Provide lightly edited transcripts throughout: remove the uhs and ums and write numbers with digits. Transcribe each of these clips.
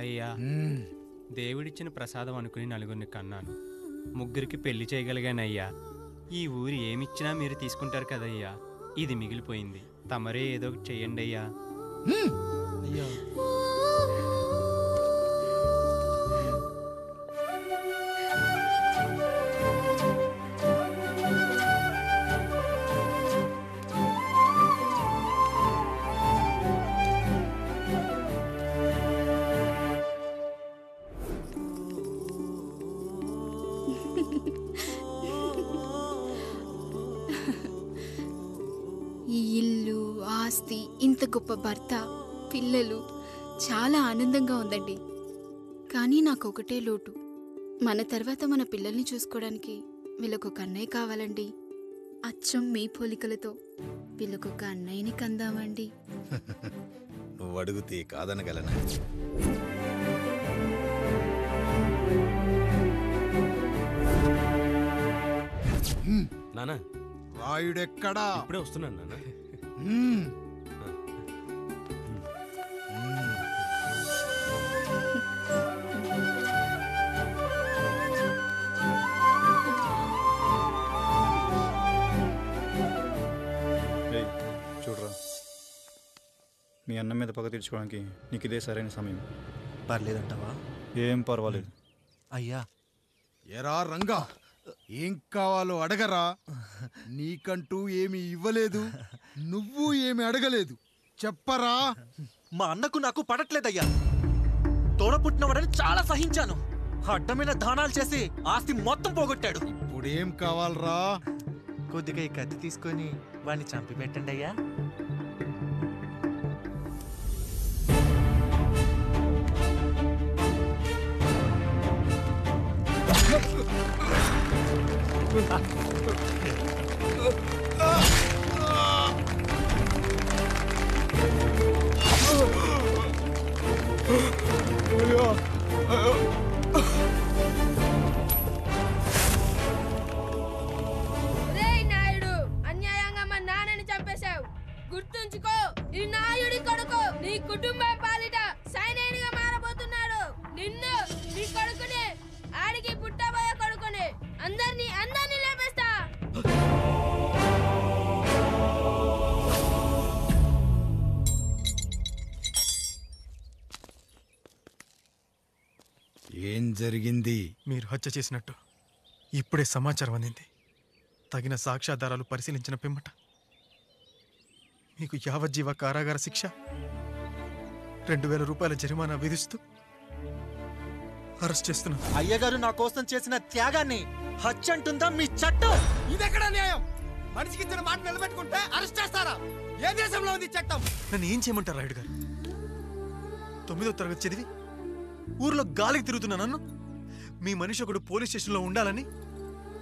అయ్యా, దేవుడిచ్చిన ప్రసాదం అనుకుని నలుగురిని కన్నాను. ముగ్గురికి పెళ్లి చేయగలిగానయ్యా. ఈ ఊరు ఏమిచ్చినా మీరు తీసుకుంటారు కదయ్యా. ఇది మిగిలిపోయింది. తమరే ఏదో ఒకటి చెయ్యండి అయ్యా. అయ్యా ఈ ఇల్లు, ఆస్తి, ఇంత గొప్ప భర్త, పిల్లలు చాలా ఆనందంగా ఉందండి. కానీ నాకు ఒకటే లోటు. మన తర్వాత మన పిల్లల్ని చూసుకోవడానికి వీళ్ళకొక అన్నయ్య కావాలండి. అచ్చం మీ పోలికలతో వీళ్ళకొక అన్నయ్యని కందామండి. నువ్వు అడిగితే కాదనగలనా? నానా రాయుడెక్కడా? ఇప్పుడే వస్తున్నాను నాన్న. చూడరా, మీ అన్నం మీద పగ తీర్చుకోవడానికి నీకు ఇదే సరైన సమయం. పర్లేదంటావా? ఏం పర్వాలేదు. అయ్యా, ఎరా రంగా, ఏం కావాలో అడగరా. నీకంటూ ఏమి ఇవ్వలేదు, నువ్వు ఏమి అడగలేదు. చెప్పరా. మా అన్నకు నాకు పడట్లేదయ్యా. తోడ పుట్టినవాడని చాలా సహించాను. అడ్డమైన దానాలు చేసి ఆస్తి మొత్తం పోగొట్టాడు. ఇప్పుడేం కావాలరా? కొద్దిగా ఈ కత్తి తీసుకొని వాడిని చంపి పెట్టండి అయ్యా. నాయుడు, అన్యాయంగా మా నాన్నని చంపేశావు. గుర్తుంచుకో, ఈ నాయుడి కొడుకు నీ కుటుంబం పాలిట సైనికుడిగా మారబోతున్నాడు. నిన్ను, నీ కొడుకుని, ఆడికి పుట్టబోయే కొడుకుని అందరినీ లేపేస్తా. ఏం జరిగింది? మీరు హత్య చేసినట్టు ఇప్పుడే సమాచారం అందింది. తగిన సాక్ష్యాధారాలు పరిశీలించిన పిమ్మట మీకు యావజ్జీవ కారాగార శిక్ష, 2000 రూపాయల జరిమానా విధిస్తూ అరెస్ట్ చేస్తున్నాను. అయ్యగారు నా కోసం చేసిన త్యాగాన్ని హత్య అంటుందా మీ చట్టం? ఇదెక్కడ న్యాయం? మనిషికి ఇచ్చిన మాట నిలబెట్టుకుంటే అరెస్ట్ చేస్తారా? ఏ దేశంలో ఉంది చట్టం? నన్ను ఏం చేయమంటారు రాయుడు గారు? 9వ తరగతి చదివి ఊర్లో గాలికి తిరుగుతున్నా నన్ను మీ మనిషి ఒకడు పోలీస్ స్టేషన్లో ఉండాలని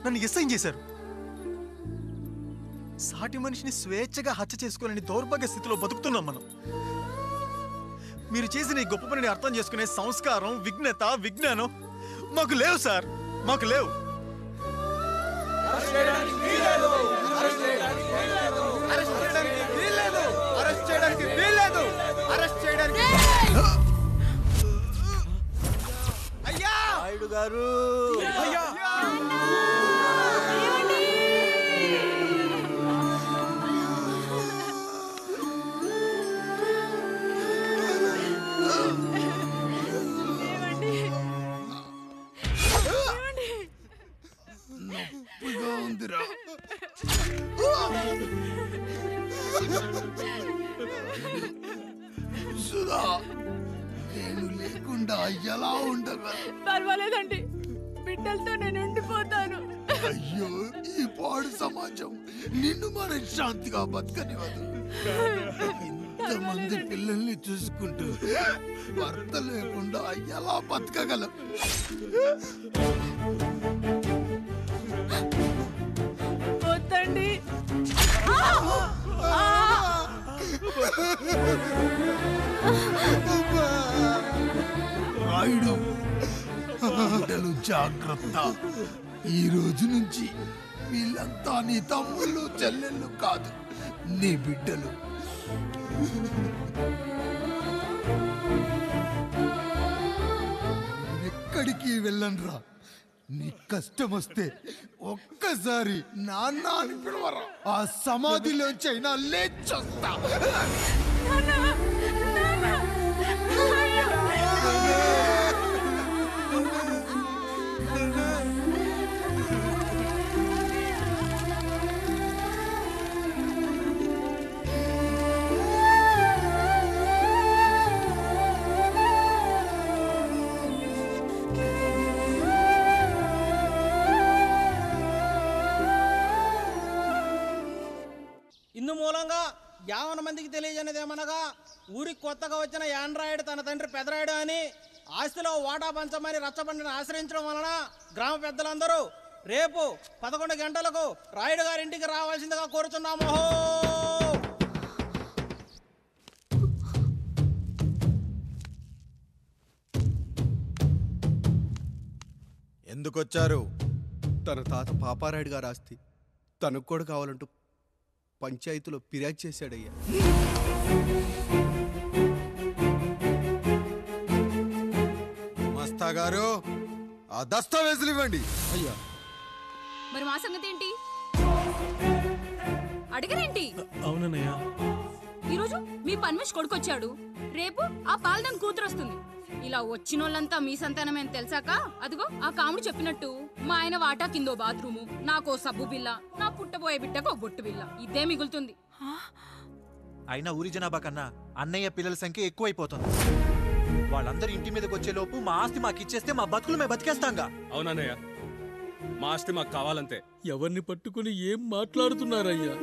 నన్ను ఎస్ఐ చేశారు. సాటి మనిషిని స్వేచ్ఛగా హత్య చేసుకోలేని దౌర్భాగ్య స్థితిలో బతుకుతున్నాం మనం. మీరు చేసిన ఈ గొప్ప పనిని అర్థం చేసుకునే సంస్కారం, విజ్ఞత, విజ్ఞానం మాకు లేవు సార్, మాకు లేవు. నాయుడు గారు, నొప్పిగా ఉందిరా. సుధా, నేను లేకుండా ఎలా ఉండగలను? పర్వాలేదండి, బిడ్డలతో నేను ఉండిపోతాను. అయ్యో, ఈ పాడు సమాజం నిన్ను మనశ్శాంతిగా బతకనివ్వదు. ఇంతమంది పిల్లల్ని చూసుకుంటూ భర్త లేకుండా ఎలా బతకగలం? వద్దండి. రాయుడు, బిడ్డలు జాగ్రత్త. ఈ రోజు నుంచి వీళ్ళంతా నీ తమ్ముళ్ళు, చెల్లెళ్ళు కాదు, నీ బిడ్డలు. వెళ్ళనురా. నీ కష్టం వస్తే ఒక్కసారి నాన్న అని పిలవరా. ఆ సమాధిలోంచి అయినా లేచొస్తా. ఇందు మూలంగా 50 మందికి తెలియజేయనిదేమనగా ఊరికి కొత్తగా వచ్చిన యాండ్రాయిడ్ తన తండ్రి పెదరాయుడు అని ఆస్తిలో వాటా పంచమని రచ్చబండిని ఆశ్రయించడం వలన గ్రామ పెద్దలందరూ రేపు 11 గంటలకు రాయుడు గారింటికి రావాల్సిందిగా కోరుచున్నాము. ఎందుకొచ్చారు? తన తాత పాపారాయుడు గారు ఆస్తి తనకు కూడా కావాలంటూ పంచాయతీలో ఫిర్యాదు చేశాడయ్యా. మస్తా గారు ఆ దస్తావేజులు ఇవ్వండి. అయ్యా మరి మా సంగతి ఏంటి? అడగరేంటి? అవునన్నయ్యా. ఈరోజు మీ పన్మేష్ కొడుకొచ్చాడు, రేపు ఆ పాల్దాన్ కూతురు వస్తుంది. ఇలా వచ్చినోళ్ళంతా మీ సంతానమేని తెలిసాక అదిగో ఆ కాముడు చెప్పినట్టు మా ఆయన వాటా కిందో బాత్రూము, నాకో సబ్బు బిల్ల, నా పుట్టబోయే బిడ్డకో బొట్టు బిల్ల, ఇదే మిగులుతుంది. అయినా ఊరి జనాభా కన్నా అన్నయ్య పిల్లల సంఖ్య ఎక్కువైపోతుంది. వాళ్ళందరూ ఇంటి మీదకి వచ్చే లోపు మా ఆస్తి మాకు ఇచ్చేస్తే మా బతుకులు మేము బతికేస్తాంగా. అవునన్నయ్య, మా ఆస్తి మాకు కావాలంతే. ఎవరిని పట్టుకుని ఏం మాట్లాడుతున్నారయ్యా?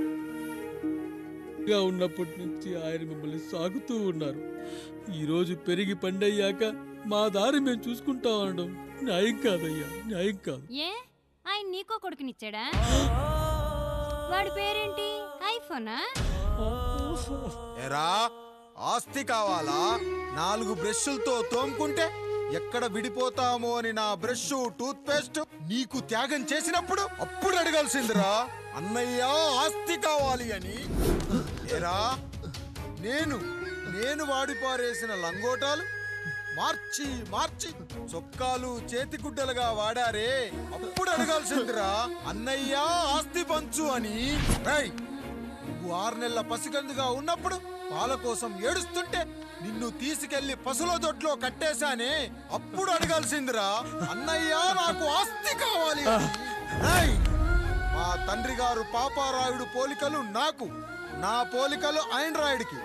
ఉన్నప్పటి నుంచి ఆయన మిమ్మల్ని సాగుతూ ఉన్నారు. ఈరోజు పెరిగి పండయ్యాక మా దారి మేము చూసుకుంటా అనడం న్యాయం కాదయ్యా, న్యాయం కాదు. ఏ ఆయన నీకో కొడుకునిచ్చాడా? వాడి పేరేంటి? ఐఫోనా? ఎరా ఆస్తి కావాలా? 4 బ్రష్లతో తోముకుంటే ఎక్కడ విడిపోతామో అని నా బ్రష్ టూత్ పేస్ట్ నీకు త్యాగం చేసినప్పుడు అప్పుడు అడగాల్సిందిరా అన్నయ్య ఆస్తి కావాలి అని. ఎరా నేను వాడిపారేసిన లంగోటాలు మార్చి మార్చి చొక్కాలు చేతిగుడ్డలుగా వాడారే, అప్పుడు అడగాల్సిందిరా అన్నయ్య ఆస్తి పంచు అని. నువ్వు 6 నెలల పసిగందుగా ఉన్నప్పుడు పాల కోసం ఏడుస్తుంటే నిన్ను తీసుకెళ్లి పసుల దొడ్లో కట్టేశానే, అప్పుడు అడగాల్సిందిరా అన్నయ్య నాకు ఆస్తి కావాలి అని. మా తండ్రి గారు పాపారాయుడు పోలికలు నాకు, నా పోలికలు ఆండ్రాయిడ్కి.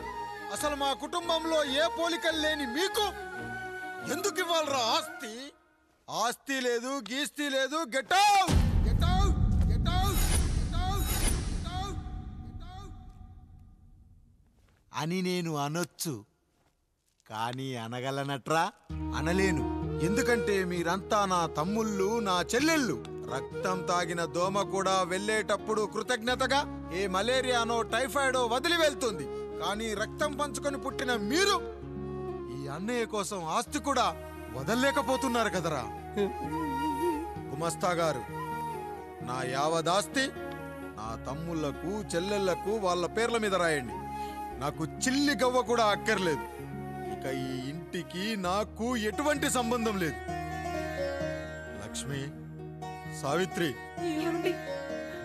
అసలు మా కుటుంబంలో ఏ పోలికలు లేని మీకు ఎందుకు ఇవ్వాలరా ఆస్తి? ఆస్తి లేదు, గీస్తి లేదు. Get out, get out, get out, get out, get out అని నేను అనొచ్చు, కానీ అనగలనట్రా? అనలేను. ఎందుకంటే మీరంతా నా తమ్ముళ్ళు, నా చెల్లెళ్ళు. రక్తం తాగిన దోమ కూడా వెళ్ళేటప్పుడు కృతజ్ఞతగా ఏ మలేరియానో టైఫాయిడో వదిలి వెళ్తుంది. కానీ రక్తం పంచుకొని పుట్టిన మీరు ఈ అన్నయ్య కోసం ఆస్తి కూడా వదల్లేకపోతున్నారు కదరా. గుమస్తా గారు, నా యావదాస్తి నా తమ్ముళ్లకు చెల్లెళ్లకు వాళ్ళ పేర్ల మీద రాయండి. నాకు చిల్లి గవ్వ కూడా అక్కర్లేదు. ఇక ఈ ఇంటికి నాకు ఎటువంటి సంబంధం లేదు. లక్ష్మి, సావిత్రి,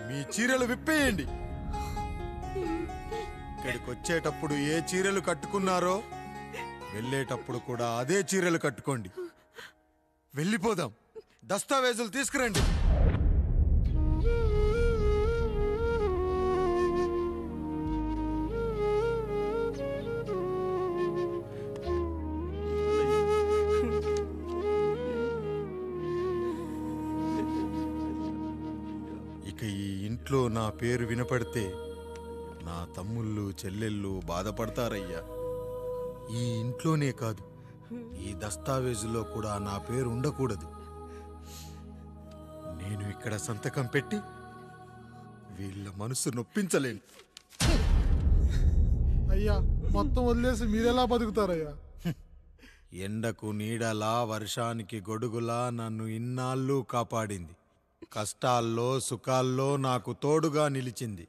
మీ చీరలు విప్పేయండి. ఇక్కడికి వచ్చేటప్పుడు ఏ చీరలు కట్టుకున్నారో వెళ్ళేటప్పుడు కూడా అదే చీరలు కట్టుకోండి. వెళ్ళిపోదాం. దస్తావేజులు తీసుకురండి. ఇక ఈ ఇంట్లో నా పేరు వినపడితే నా తమ్ముళ్ళు చెల్లెళ్ళు బాధపడతారయ్యా. ఈ ఇంట్లోనే కాదు, ఈ దస్తావేజులో కూడా నా పేరు ఉండకూడదు. నేను ఇక్కడ సంతకం పెట్టి వీళ్ళ మనసు నొప్పించలేను. అయ్యా, మొత్తం వదిలేసి మీరెలా బతుకుతారయ్యా? ఎండకు నీడలా, వర్షానికి గొడుగులా నన్ను ఇన్నాళ్ళు కాపాడింది. కష్టాల్లో సుఖాల్లో నాకు తోడుగా నిలిచింది.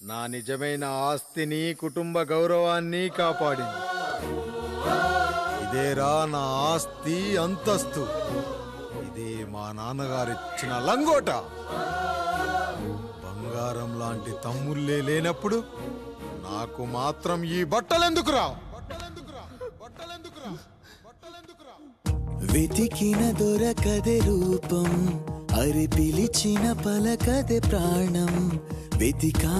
నా నిజమైన ఆస్తిని, కుటుంబ గౌరవాన్ని కాపాడింది. ఇదేరా నా ఆస్తి అంతస్తు. ఇది మా నాన్నగారిచ్చిన లంగోట. బంగారం లాంటి తమ్ముళ్ళే లేనప్పుడు నాకు మాత్రం ఈ బట్టలెందుకురా? వెతికిన దొరకదే రూపం, అరి పిలిచిన పలకదే ప్రాణం. వెతికా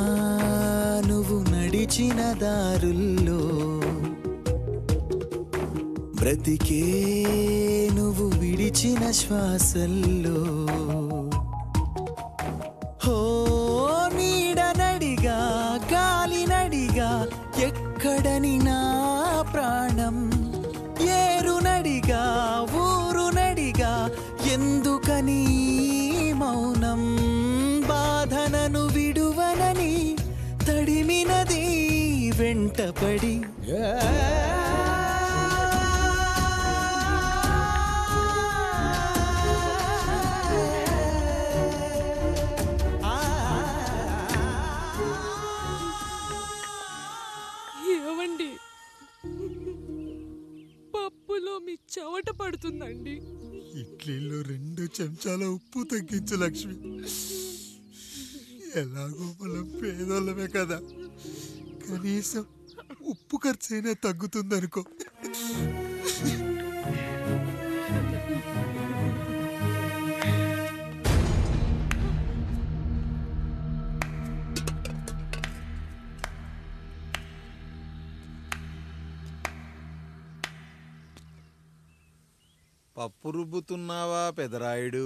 నువ్వు నడిచిన దారుల్లో, బ్రతికే నువ్వు విడిచిన శ్వాసల్లో. హో నీడనడిగా గాలినడిగా ఎక్కడని నా ప్రాణం. ఏరునడిగా ఊరునడిగా ఎందుకని మౌనం. బాధనను విడువనని తడిమినది వెంటపడి. ఏమండి, పప్పులో మీ చెమట పడుతుందండి. ఇడ్లీలో 2 చెంచాల ఉప్పు తగ్గించు లక్ష్మి. ఎలాగో మనం పేదోళ్ళమే కదా, కనీసం ఉప్పు ఖర్చైనా తగ్గుతుందనుకో. పప్పు రుబ్బుతున్నావా పెదరాయుడు?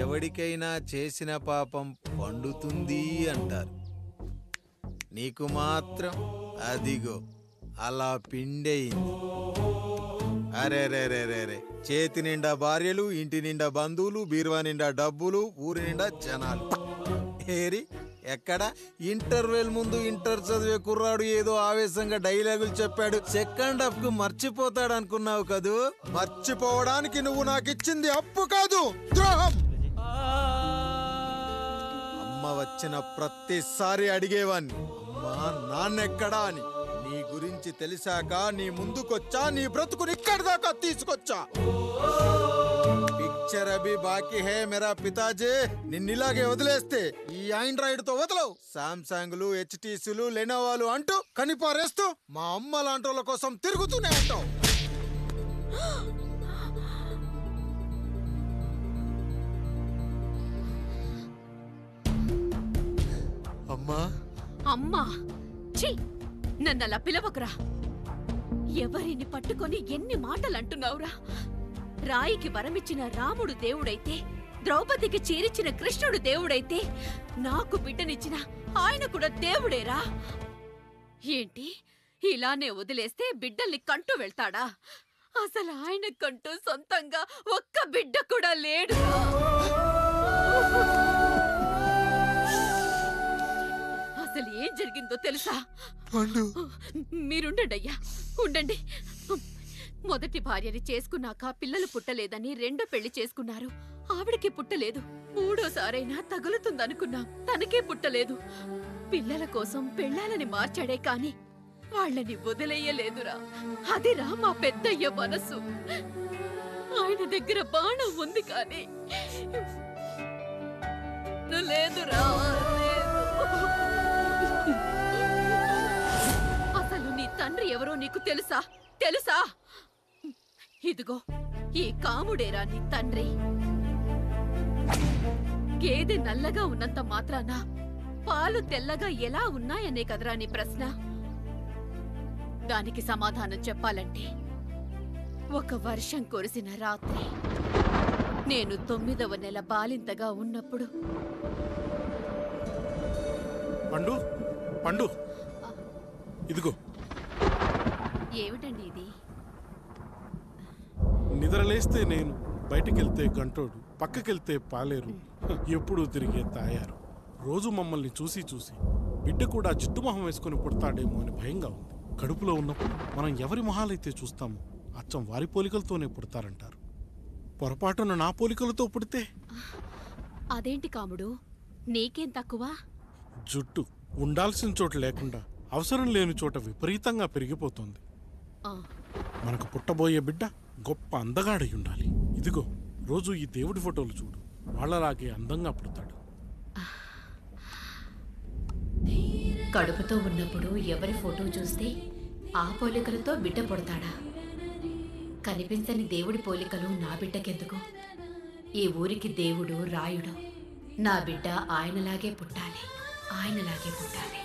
ఎవడికైనా చేసిన పాపం పండుతుంది అంటారు. నీకు మాత్రం అదిగో అలా పిండయింది. అరే రే రే రే రే, చేతి నిండా భార్యలు, ఇంటి నిండా బంధువులు, బీరువా నిండా డబ్బులు, ఊరి నిండా జనాలు. ఏరి ఎక్కడ? ఇంటర్వెల్ ముందు ఇంటర్ చదివే కుర్రాడు ఏదో ఆవేశంగా డైలాగులు చెప్పాడు, సెకండ్ హాఫ్ కు మర్చిపోతాడు అనుకున్నావు కదూ? మర్చిపోవడానికి నువ్వు నాకు ఇచ్చింది అప్పు కాదు, ద్రోహం. అమ్మ వచ్చిన ప్రతిసారి అడిగేవాన్ని, అమ్మా నాన్నెక్కడా అని. నీ గురించి తెలిసాక నీ ముందుకొచ్చా, నీ బ్రతుకుని ఇక్కడి దాకా తీసుకొచ్చా. పిక్చర్ అభి బాకీ హే మేరా పితాజీ. నిన్నిలాగే వదిలేస్తే ఈ ఆండ్రాయిడ్ తో వదలవు. సామ్సంగ్లు, హెచ్టీసీలు, లెనోవాలు అంటూ కనిపారేస్తూ మా అమ్మ లాంటి వాళ్ళ కోసం తిరుగుతూనే ఉంటావు. అమ్మా అమ్మా, ఛీ, నన్నలా పిలవకురా. ఎవరిని పట్టుకొని ఎన్ని మాటలు అంటున్నావురా? రాయికి వరమిచ్చిన రాముడు దేవుడైతే, ద్రౌపదికి చీరిచ్చిన కృష్ణుడు దేవుడైతే, నాకు బిడ్డనిచ్చిన ఆయన కూడా దేవుడేరా. ఏంటి, ఇలానే వదిలేస్తే బిడ్డల్ని కంటూ వెళ్తాడా? అసలు ఆయన కంటూ సొంతంగా ఒక్క బిడ్డ కూడా లేడు. అసలు ఏం జరిగిందో తెలుసా? మీరుండండి అయ్యా, ఉండండి. మొదటి భార్యని చేసుకున్నాక పిల్లలు పుట్టలేదని రెండో పెళ్లి చేసుకున్నారు. ఆవిడకి పుట్టలేదు. మూడోసారైనా తగులుతుందనుకున్నాం, తనకే పుట్టలేదు. పిల్లల కోసం పెళ్ళాలని మార్చాడే కాని వాళ్ళని వదిలేయలేదురా. అదిరా మా పెద్దయ్య మనసు. ఆయన దగ్గర బాణం ఉంది కానీ లేదురా. అసలు నీ తండ్రి ఎవరో నీకు తెలుసా? తెలుసా? ఇదిగో ఈ కాముడేరా నీ తండ్రి. గేదె నల్లగా ఉన్నంత మాత్రాన పాలు తెల్లగా ఎలా ఉన్నాయనే కదరా నీ ప్రశ్న. దానికి సమాధానం చెప్పాలంటే, ఒక వర్షం కురిసిన రాత్రి నేను 9వ నెల బాలింతగా ఉన్నప్పుడు. పండు పండు, ఇదిగో. ఏమిటండి ఇది? నిద్రలేస్తే నేను, బయటికెళ్తే గంటోడు, పక్కకెళ్తే పాలేరు, ఎప్పుడూ తిరిగే తాయారు. రోజు మమ్మల్ని చూసి చూసి బిడ్డ కూడా జిడ్డు మొహం వేసుకుని పుడతాడేమో అని భయంగా ఉంది. కడుపులో ఉన్నప్పుడు మనం ఎవరి మొహాలైతే చూస్తామో అచ్చం వారి పోలికలతోనే పుడతారంటారు. పొరపాటున నా పోలికలతో పుడితే? అదేంటి కాముడు, నీకేం తక్కువ? జుట్టు ఉండాల్సిన చోట లేకుండా అవసరం లేని చోట విపరీతంగా పెరిగిపోతుంది. మనకు పుట్టబోయే బిడ్డ గొప్ప అందగాడై ఉండాలి. ఇదిగో రోజు ఈ దేవుడి ఫోటోలు చూడు, వాళ్ళలాగే అందంగా పుడతాడు. కడుపుతో ఉన్నప్పుడు ఎవరి ఫోటో చూస్తే ఆ పోలికలతో బిడ్డ పుడతాడా? కనిపించని దేవుడి పోలికలు నా బిడ్డకెందుకు? ఈ ఊరికి దేవుడు రాయుడు. నా బిడ్డ ఆయనలాగే పుట్టాలి, ఆయనలాగే పుట్టాలి.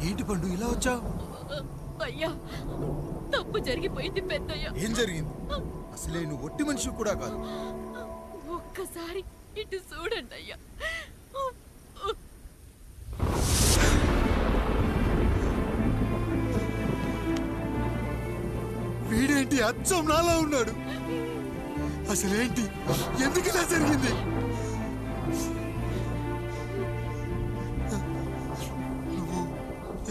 ఏంటి పండు ఇలా వచ్చావు? అయ్యా, తప్పు జరిగిపోయింది పెద్దయ్య. ఏం జరిగింది? అసలే నువ్వు ఒట్టి మనిషి కూడా కాదు. ఒక్కసారి ఇటు చూడండి అయ్యా. వీడేంటి అచ్చం నాలా ఉన్నాడు? అసలేంటి, ఎందుకు ఇలా జరిగింది? నువ్వు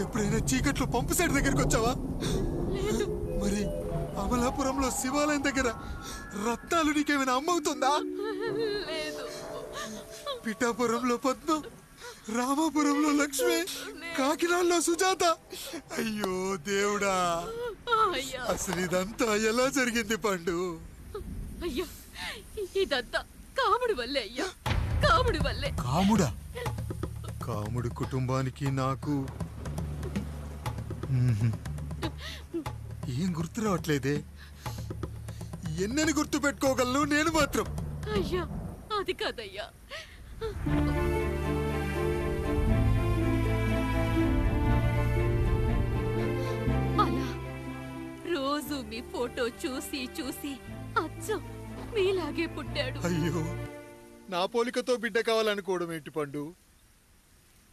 ఎప్పుడైనా చీకట్లో పంపు సైడ్ దగ్గరికి వచ్చావా? మరి అమలాపురంలో శివాలయం దగ్గర రత్నాలు నీకేమైనా అమ్మవుతుందా? పిఠాపురంలో పద్మం, రామాపురంలో లక్ష్మి, కాకినాడలో సుజాత. అయ్యో దేవుడా, అసలు ఇదంతా ఎలా జరిగింది పండు? అయ్యా, ఇదంతా కాముడి వల్లే అయ్యా, కాముడి వల్లే. కాముడా? కాముడు కుటుంబానికి నాకు ఏం గుర్తు రావట్లేదే. ఎన్నని గుర్తు పెట్టుకోగలను నేను మాత్రం. అయ్యా, అది కాదయ్యా. అలా రోజు మీ ఫోటో చూసి చూసి అచ్చం మీలాగే పుట్టాడు. అయ్యో, నా పోలికతో బిడ్డ కావాలనుకోవడం ఏంటి పండు?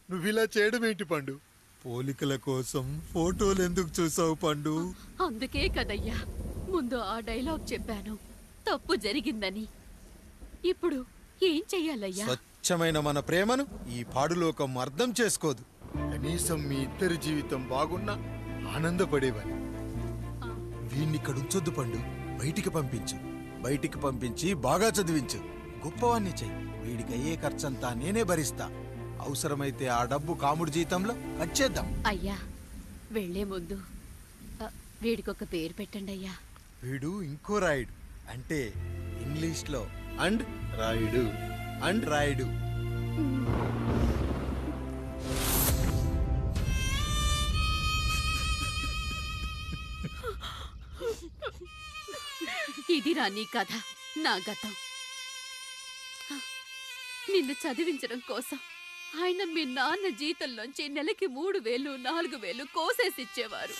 నువ్విలా చేయడం ఏంటి పండు? పోలికల కోసం ఫోటోలు ఎందుకు చూసావు పండు? అందుకే కదయ్యా ముందు ఆ డైలాగ్ చెప్పాను, తప్పు జరిగిందని. ఇప్పుడు ఏం చెయ్యాలయ్యా? స్వచ్ఛమైన మన ప్రేమను ఈ పాడులోకం అర్థం చేసుకోదు. కనీసం మీ ఇద్దరి జీవితం బాగున్నా ఆనందపడేవాని. వీణ్ణి ఇక్కడ ఉంచొద్దు పండు, బయటికి పంపించు. బయటికి పంపించి బాగా చదివించు, గొప్పవాణ్ణి చెయ్యి. వీడికి అయ్యే ఖర్చంతా నేనే భరిస్తా. అవసరమైతే ఆ డబ్బు కాముడి జీతంలో కట్ చేద్దాం. అయ్యా, వెళ్లే ముందు వీడికొక పేరు పెట్టండి అయ్యా. వీడు ఇంకో రాయుడు, అంటే ఇంగ్లీష్లో అండ్ రాయుడు, అండ్ రాయుడు. ఇదిరా నీ కథ, నా గతం. నిన్ను చదివించడం కోసం ఆయన మీ నాన్న జీతంలోంచి నెలకి 3000, 4000 కోసేసిచ్చేవారు.